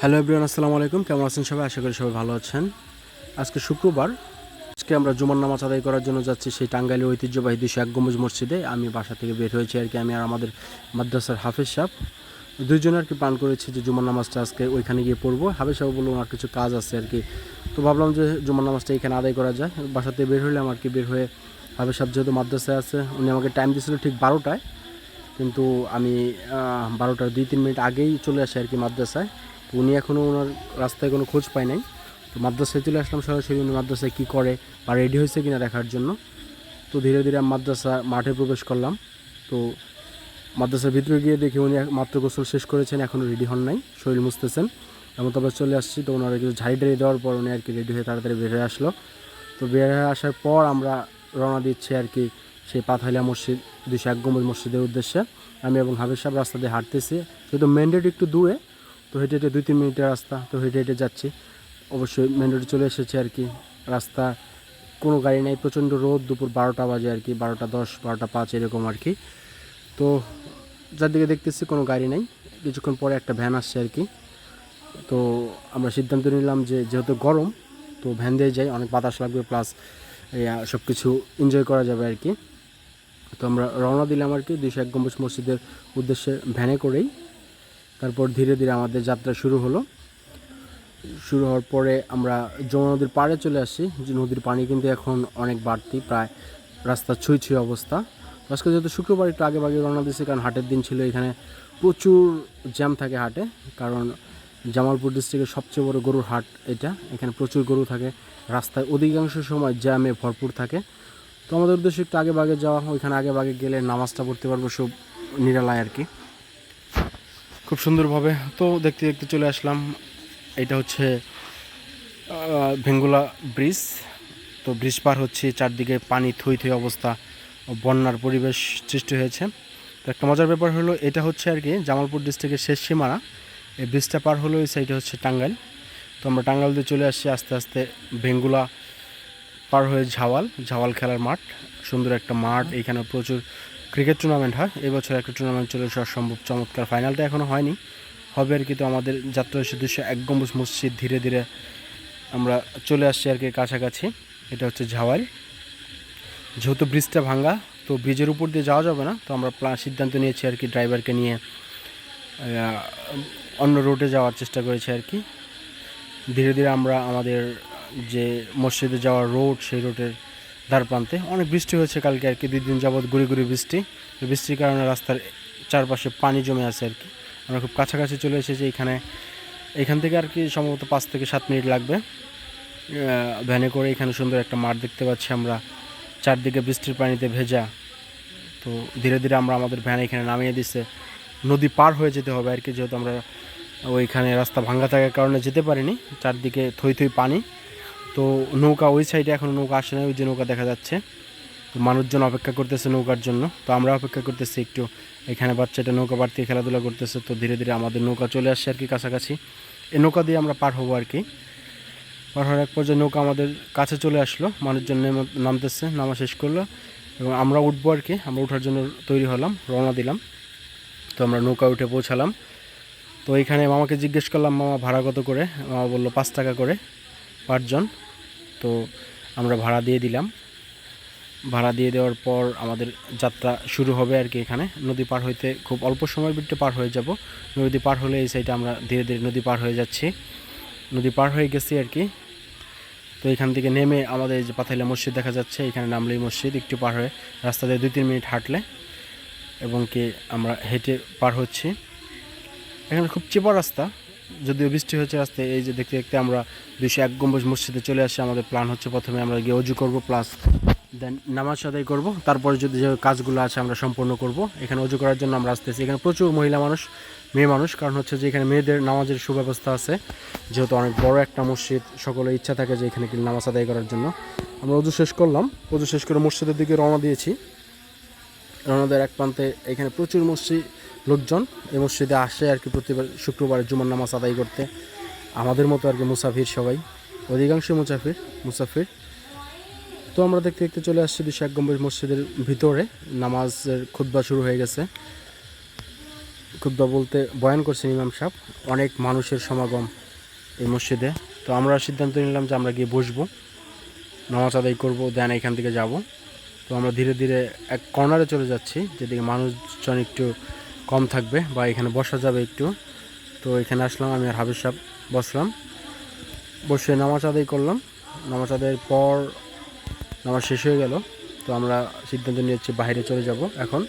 Hello everyone, আসসালামু আলাইকুম। কেমন আছেন সবাই? আশা করি সবাই ভালো আছেন। আজকে শুক্রবার। আজকে আমরা জুমার নামাজ আদায় করার জন্য যাচ্ছি সেই টাঙ্গাইলের ঐতিহ্যবাহী 201 গম্বুজ মসজিদে। আমি বাসা থেকে বের হয়েছি আর কি। আমি আর আমাদের মাদ্রাসার হাফেজ সাহেব দুইজনে আর কি প্ল্যান করেছি যে জুমার নামাজটা আজকে ওইখানে গিয়ে পড়বো। হাফেজ সাহেব বললো ওনার কিছু কাজ আছে আর কি, তো ভাবলাম যে জুমার নামাজটা এখানে আদায় করা যায়। বাসাতে বের হইলাম আর কি। বের হয়ে হাফেজ সাহেব যেহেতু মাদ্রাসায় আছে, উনি আমাকে টাইম দিয়েছিল ঠিক 12টায়, কিন্তু আমি 12টার 2-3 মিনিট আগেই চলে আসি আর কি মাদ্রাসায়। তো উনি এখনও ওনার রাস্তায় কোনো খোঁজ পায় নাই। তো মাদ্রাসায় চলে আসলাম সরাসরি উনি মাদ্রাসায় কী করে বা রেডি হয়েছে কিনা দেখার জন্য। তো ধীরে ধীরে আমি মাদ্রাসা মাঠে প্রবেশ করলাম। তো মাদ্রাসার ভিতরে গিয়ে দেখি উনি মাত্র গোসল শেষ করেছেন, এখনও রেডি হন নাই, শরীর মুছতেছেন। এমন তো আমরা চলে আসছি। তো ওনারা কিছু ঝাড়ি টাড়ি দেওয়ার পর উনি আর কি রেডি হয়ে তাড়াতাড়ি বের হয়ে আসলো। তো বের হয়ে আসার পর আমরা রওনা দিচ্ছি আর কি সেই পাথাইলা মসজিদ, 201 গম্বুজ মসজিদের উদ্দেশ্যে। আমি এবং হাফেজ সাহেব রাস্তা দিয়ে হাঁটতেছি, যেহেতু মেন রোড একটু দূরে, তো হেঁটে হেঁটে 2-3 মিনিটের রাস্তা, তো হেঁটে হেঁটে যাচ্ছি। অবশ্যই মেন রোডে চলে এসেছে আর কি। রাস্তা কোনো গাড়ি নেই, প্রচণ্ড রোদ, দুপুর 12টা বাজে আর কি, 12টা 10, 12টা 5 এরকম আর কি। তো যারদিকে দেখতেছি কোনো গাড়ি নেই। কিছুক্ষণ পরে একটা ভ্যান আসছে আর কি। তো আমরা সিদ্ধান্ত নিলাম যে যেহেতু গরম, তো ভ্যান দিয়ে যাই, অনেক বাতাস লাগবে, প্লাস সব কিছু এনজয় করা যাবে আর কি। তো আমরা রওনা দিলাম আর কি 201 গম্বুজ মসজিদের উদ্দেশ্যে ভ্যানে করেই। তারপর ধীরে ধীরে আমাদের যাত্রা শুরু হলো। শুরু হওয়ার পরে আমরা যমুনা নদীর পাড়ে চলে আসি। যে নদীর পানি কিন্তু এখন অনেক বাড়তি, প্রায় রাস্তা ছুঁই ছুঁই অবস্থা। আজকে যেহেতু শুক্রবার একটু আগে ভাগে রওনা দিয়েছি, কারণ হাটের দিন ছিল। এখানে প্রচুর জ্যাম থাকে হাটে, কারণ জামালপুর ডিস্ট্রিক্টের সবচেয়ে বড় গরুর হাট এটা। এখানে প্রচুর গরু থাকে, রাস্তায় অধিকাংশ সময় জ্যামে ভরপুর থাকে। তো আমাদের উদ্দেশ্যে একটু আগে ভাগে যাওয়া, ওইখানে আগে ভাগে গেলে নামাজটা পড়তে পারবো সব নিরালায় আর কি, খুব সুন্দরভাবে। তো দেখতে দেখতে চলে আসলাম। এটা হচ্ছে ভেঙ্গুলা ব্রিজ। তো ব্রিজ পার হচ্ছে, চারদিকে পানি থই থই অবস্থা, বন্যার পরিবেশ সৃষ্টি হয়েছে। তো একটা মজার ব্যাপার হলো, এটা হচ্ছে আর কি জামালপুর ডিস্ট্রিক্টের শেষ সীমানা। এই ব্রিজটা পার হলো এই সাইডে হচ্ছে টাঙ্গাইল। তো আমরা টাঙ্গাইল দিয়ে চলে আসছি আস্তে আস্তে। ভেঙ্গুলা পার হয়ে ঝাওয়াল খেলার মাঠ, সুন্দর একটা মাঠ। এইখানে প্রচুর ক্রিকেট টুর্নামেন্ট হয়। এবছর একটা টুর্নামেন্ট চলে আসা সম্ভব, চমৎকার। ফাইনালটা এখনও হয়নি, হবে আর কি। তো আমাদের যাত্রা হচ্ছে 201 গম্বুজ মসজিদ। ধীরে ধীরে আমরা চলে আসছি আর কি কাছাকাছি। এটা হচ্ছে ঝাওয়াল। যেহেতু ব্রিজটা ভাঙ্গা, তো ব্রিজের উপর দিয়ে যাওয়া যাবে না। তো আমরা সিদ্ধান্ত নিয়েছি আর কি, ড্রাইভারকে নিয়ে অন্য রুটে যাওয়ার চেষ্টা করেছি আর কি। ধীরে ধীরে আমরা আমাদের যে মসজিদে যাওয়ার রোড, সেই রোডের ধার প্রান্তে অনেক বৃষ্টি হয়েছে কালকে আর কি। 2 দিন যাবৎ গুড়ি গুড়ি বৃষ্টি। বৃষ্টির কারণে রাস্তার চারপাশে পানি জমে আছে আর কি। আমরা খুব কাছাকাছি চলে এসেছি এখান থেকে আর কি সম্ভবত 5 থেকে 7 মিনিট লাগবে ভ্যানে করে। এখানে সুন্দর একটা মাঠ দেখতে পাচ্ছি আমরা, চারদিকে বৃষ্টির পানিতে ভেজা। তো ধীরে ধীরে আমরা আমাদের ভ্যান এখানে নামিয়ে দিচ্ছে। নদী পার হয়ে যেতে হবে আর কি, যেহেতু আমরা ওইখানে রাস্তা ভাঙ্গা থাকার কারণে যেতে পারিনি, চারদিকে থই থই পানি। তো নৌকা ওই সাইডে এখনও নৌকা আসে না, ওই যে নৌকা দেখা যাচ্ছে। তো মানুষজন অপেক্ষা করতেছে নৌকার জন্য, তো আমরা অপেক্ষা করতেছি একটু। এখানে বাচ্চাটা নৌকা পাড় দিয়ে খেলাধুলা করতেছে। তো ধীরে ধীরে আমাদের নৌকা চলে আসছে আর কি কাছাকাছি। এই নৌকা দিয়ে আমরা পার হবো আর কি। পার হওয়ার এক পর্যায়ে নৌকা আমাদের কাছে চলে আসলো, মানুষজন নামতেছে, নামা শেষ করলো এবং আমরা উঠবো আর কি। আমরা ওঠার জন্য তৈরি হলাম, রওনা দিলাম। তো আমরা নৌকা উঠে পৌঁছালাম। তো এইখানে মামাকে জিজ্ঞেস করলাম, মামা ভাড়া কত করে? মামা বললো 5 টাকা করে পাঁচজন। তো আমরা ভাড়া দিয়ে দিলাম। ভাড়া দিয়ে দেওয়ার পর আমাদের যাত্রা শুরু হবে আর কি। এখানে নদী পার হইতে খুব অল্প সময়ের ভিতরে পার হয়ে যাব। নদী পার হলে এই সাইডে আমরা ধীরে ধীরে নদী পার হয়ে যাচ্ছি। নদী পার হয়ে গেছি আর কি। তো এখান থেকে নেমে আমাদের যে পাথাইলা মসজিদ দেখা যাচ্ছে, এখানে নামলেই মসজিদ। একটু পার হয়ে রাস্তা দিয়ে 2-3 মিনিট হাঁটলে এবং কি আমরা হেঁটে পার হচ্ছি। এখানে খুব চিপা রাস্তা, যদিও বৃষ্টি হচ্ছে রাস্তায়। এই যে দেখতে দেখতে আমরা 201 গম্বুজ মসজিদে চলে আসি। আমাদের প্ল্যান হচ্ছে প্রথমে আমরা গিয়ে অজু করবো, প্লাস দেন নামাজ আদায় করব। তারপরে যদি যে কাজগুলো আছে আমরা সম্পূর্ণ করব। এখানে অজু করার জন্য আমরা আসতেছি। এখানে প্রচুর মহিলা মানুষ, মেয়ে মানুষ, কারণ হচ্ছে যে এখানে মেয়েদের নামাজের সুব্যবস্থা আছে। যেহেতু অনেক বড় একটা মসজিদ, সকলের ইচ্ছা থাকে যে এখানে কি নামাজ আদায় করার জন্য। আমরা অজু শেষ করলাম, অজু শেষ করে মসজিদের দিকে রওনা দিয়েছি। রওনা দেওয়ার এক প্রান্তে এখানে প্রচুর লোকজন এই মসজিদে আসে আর কি, প্রতিবার শুক্রবারে জুমার নামাজ আদায় করতে। আমাদের মতো আর কি মুসাফির, সবাই অধিকাংশ মুসাফির। তো আমরা দেখতে দেখতে চলে আসছি 201 গম্বুজ মসজিদের ভিতরে। নামাজের খুতবা শুরু হয়ে গেছে। খুতবা বলতে বয়ান করছেন ইমাম সাহেব। অনেক মানুষের সমাগম এই মসজিদে। তো আমরা সিদ্ধান্ত নিলাম যে আমরা গিয়ে বসবো, নামাজ আদায় করবো, দেন এখান থেকে যাব। তো আমরা ধীরে ধীরে এক কর্নারে চলে যাচ্ছি যেদিকে মানুষজন একটু কম থাকবে বা এখানে বসা যাবে একটু। তো এখানে আসলাম, আমি আর হাবিব সাহেব বসলাম, বসে নামাজ আদায় করলাম। নামাজ আদায়ের পর নামাজ শেষ হয়ে গেল। তো আমরা সিদ্ধান্ত নিয়েছি বাইরে চলে যাব এখন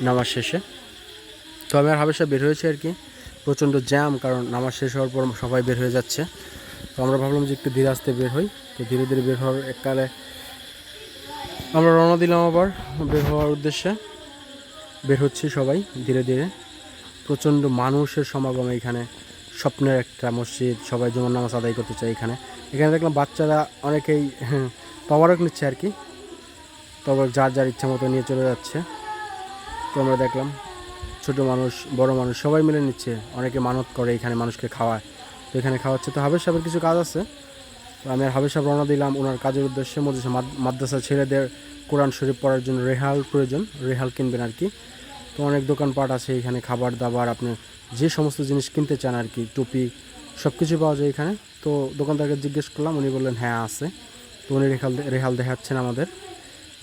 নামাজ শেষে। তো আমি আর হাবিব সাহেব বের হয়েছি আর কি, প্রচণ্ড জ্যাম, কারণ নামাজ শেষ হওয়ার পর সবাই বের হয়ে যাচ্ছে। তো আমরা ভাবলাম যে একটু ধীরে আস্তে বের হই। তো ধীরে ধীরে বের হওয়ার এককালে আমরা রওনা দিলাম আবার বের হওয়ার উদ্দেশ্যে। বের হচ্ছি সবাই ধীরে ধীরে। প্রচণ্ড মানুষের সমাগম এখানে, স্বপ্নের একটা মসজিদ, সবাই জুমার নামাজ আদায় করতে চায় এখানে। এখানে দেখলাম বাচ্চারা অনেকেই তবারক নিচ্ছে আর কি, তবে যার যার ইচ্ছা মতো নিয়ে চলে যাচ্ছে। তো আমরা দেখলাম ছোট মানুষ বড় মানুষ সবাই মিলে নিচ্ছে, অনেকে মানত করে এখানে মানুষকে খাওয়ায়। তো এখানে খাওয়াচ্ছে। তো হাবিব সাহেবের কিছু কাজ আছে, তো আমি আর হাবিব সাহেব রওনা দিলাম ওনার কাজের উদ্দেশ্যে। মাদ্রাসা ছেলেদের কোরআন শরীফ পড়ার জন্য রেহাল প্রয়োজন, রেহাল কিনবেন আর কি। তো অনেক দোকানপাট আছে এখানে, খাবার দাবার, আপনি যে সমস্ত জিনিস কিনতে চান আর কি, টুপি সব কিছু পাওয়া যায় এখানে। তো দোকানদারকে জিজ্ঞেস করলাম, উনি বললেন হ্যাঁ আছে। তো উনি রেহাল দেখাচ্ছেন আমাদের।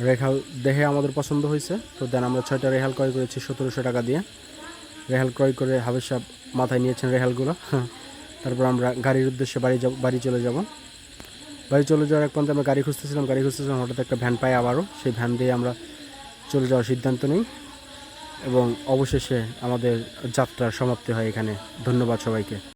রেহাল দেখে আমাদের পছন্দ হয়েছে। তো দেন আমরা 6টা রেহাল ক্রয় করেছি 1700 টাকা দিয়ে। রেহাল ক্রয় করে হাবিব সাহেব মাথায় নিয়েছেন রেহালগুলো। তারপর আমরা গাড়ির উদ্দেশ্যে বাড়ি চলে যাব। বাড়ি চলে যাওয়ার এক পর্যন্ত আমরা গাড়ি খুঁজতেছিলাম, হঠাৎ একটা ভ্যান পাই আবারও। সেই ভ্যান দিয়ে আমরা চলে যাওয়ার সিদ্ধান্ত নিই এবং অবশেষে আমাদের যাত্রার সমাপ্তি হয় এখানে। ধন্যবাদ সবাইকে।